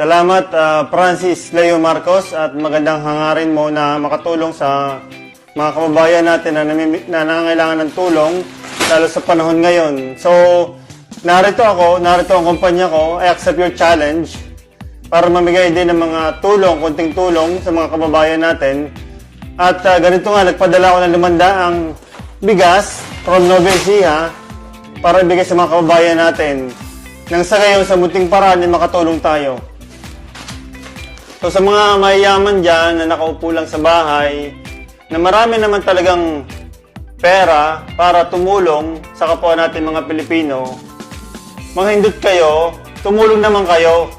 Salamat, Francis Leo Marcos, at magandang hangarin mo na makatulong sa mga kababayan natin na nangangailangan ng tulong, lalo sa panahon ngayon. So, narito ang kumpanya ko. I accept your challenge para mamigay din ng mga konting tulong sa mga kababayan natin. At ganito nga, nagpadala ako ng 500 bigas from Nueva Ecija para ibigay sa mga kababayan natin. Nang sa gayon, sa munting paraan, makatulong tayo. So sa mga mayayaman dyan na nakaupo lang sa bahay, na marami naman talagang pera para tumulong sa kapwa natin mga Pilipino, manghindot kayo, tumulong naman kayo.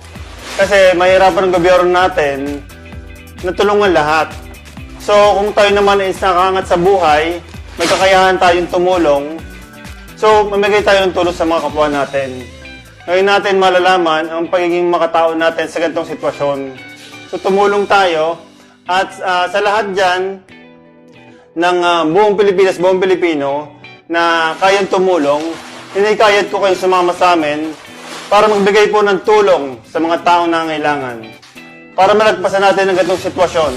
Kasi mahirapan ang gobyerno natin na tulungan lahat. So kung tayo naman is nakaangat sa buhay, may kakayahan tayong tumulong, so mamigay tayo ng tulong sa mga kapwa natin. Ngayon natin malalaman ang pagiging makatao natin sa ganitong sitwasyon. So tumulong tayo at sa lahat dyan ng buong Pilipinas, buong Pilipino na kayang tumulong, hinikayat ko kayong sumama sa amin para magbigay po ng tulong sa mga taong nangangailangan para malagpasan natin ang ganitong sitwasyon.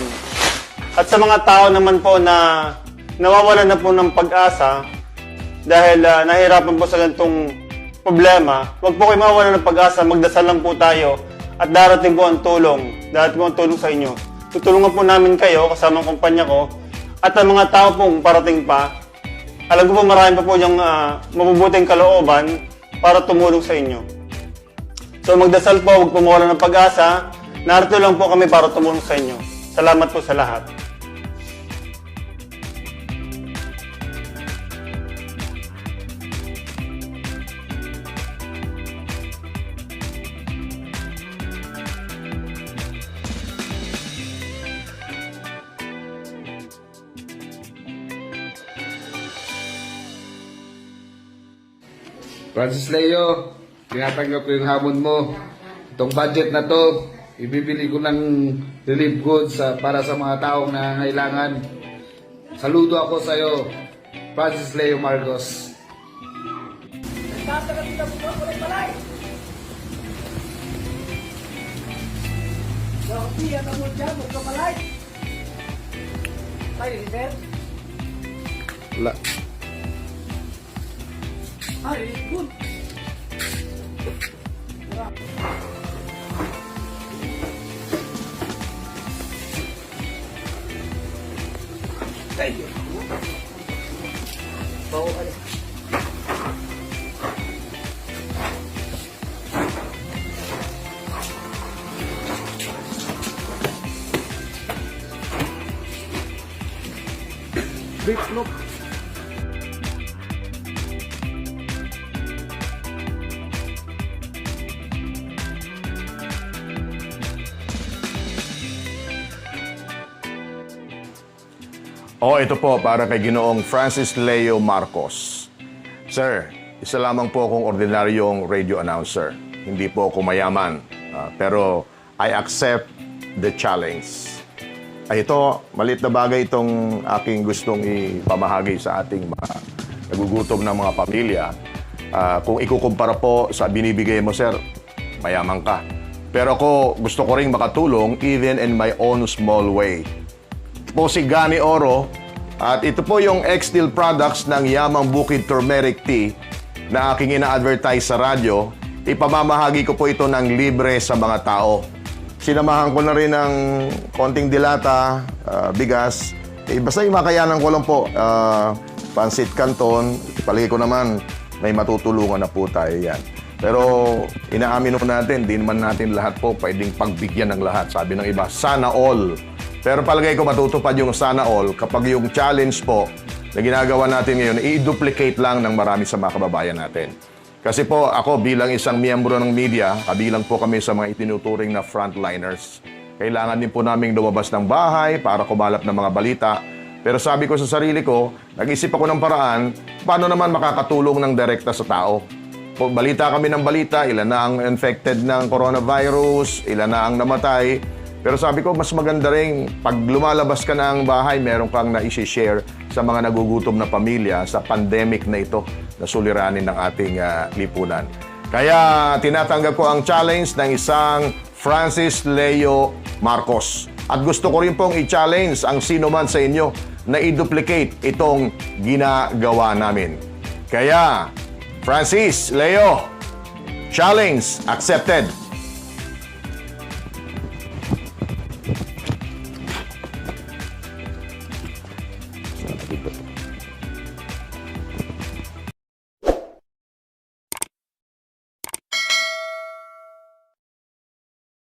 At sa mga tao naman po na nawawalan na po ng pag-asa dahil nahihirapan po sa ganitong problema, huwag po kayo mawawalan ng pag-asa, magdasal lang po tayo. At darating po ang tulong. Darating po ang tulong sa inyo. Tutulungan po namin kayo, kasama ang kumpanya ko. At ang mga tao pong parating pa, alam ko po marami pa po yung mabubuting kalooban para tumulong sa inyo. So magdasal po, huwag po mawalan ng pag-asa. Narito lang po kami para tumulong sa inyo. Salamat po sa lahat. Francis Leo, tinatanggap ko yung hamon mo. Itong budget na to, ibibili ko ng relief goods para sa mga taong nangangailangan. Saludo ako sa iyo, Francis Leo Marcos. Wala. Ay, good. Thank you. Bawa ka. Big look. Ito po para kay Ginoong Francis Leo Marcos. Sir, isa lamang po akong ordinaryong radio announcer. Hindi po ako mayaman, pero I accept the challenge. Ito, maliit na bagay itong aking gustong ipamahagi sa ating mga nagugutom na mga pamilya. Kung ikukumpara po sa binibigay mo, sir, mayaman ka. Pero ako, gusto ko ring makatulong even in my own small way. Po si Gani Oro at ito po yung X-Steel products ng Yamang Bukid Turmeric Tea na aking ina-advertise sa radyo. Ipamamahagi ko po ito ng libre sa mga tao. Sinamahan ko na rin ng konting dilata, bigas. Basta yung makayanan ko lang po, pansit canton, palagi ko naman may matutulungan na po tayo yan. Pero inaamin po natin, di naman natin lahat po pwedeng pagbigyan ng lahat. Sabi ng iba, sana all. Pero palagay ko matutupad yung sana all kapag yung challenge po na ginagawa natin ngayon, i-duplicate lang ng marami sa mga kababayan natin. Kasi po ako bilang isang miyembro ng media, kabilang po kami sa mga itinuturing na frontliners. Kailangan din po naming lumabas ng bahay para kumalap ng mga balita. Pero sabi ko sa sarili ko, nag-isip ako ng paraan, paano naman makakatulong ng direkta sa tao? Balita kami ng balita, ilan na ang infected ng coronavirus, ilan na ang namatay. Pero sabi ko, mas maganda rin, pag lumalabas ka ng bahay, meron kang na-share sa mga nagugutom na pamilya sa pandemic na ito na suliranin ng ating lipunan. Kaya tinatanggap ko ang challenge ng isang Francis Leo Marcos. At gusto ko rin pong i-challenge ang sino man sa inyo na i-duplicate itong ginagawa namin. Kaya, Francis Leo, challenge accepted.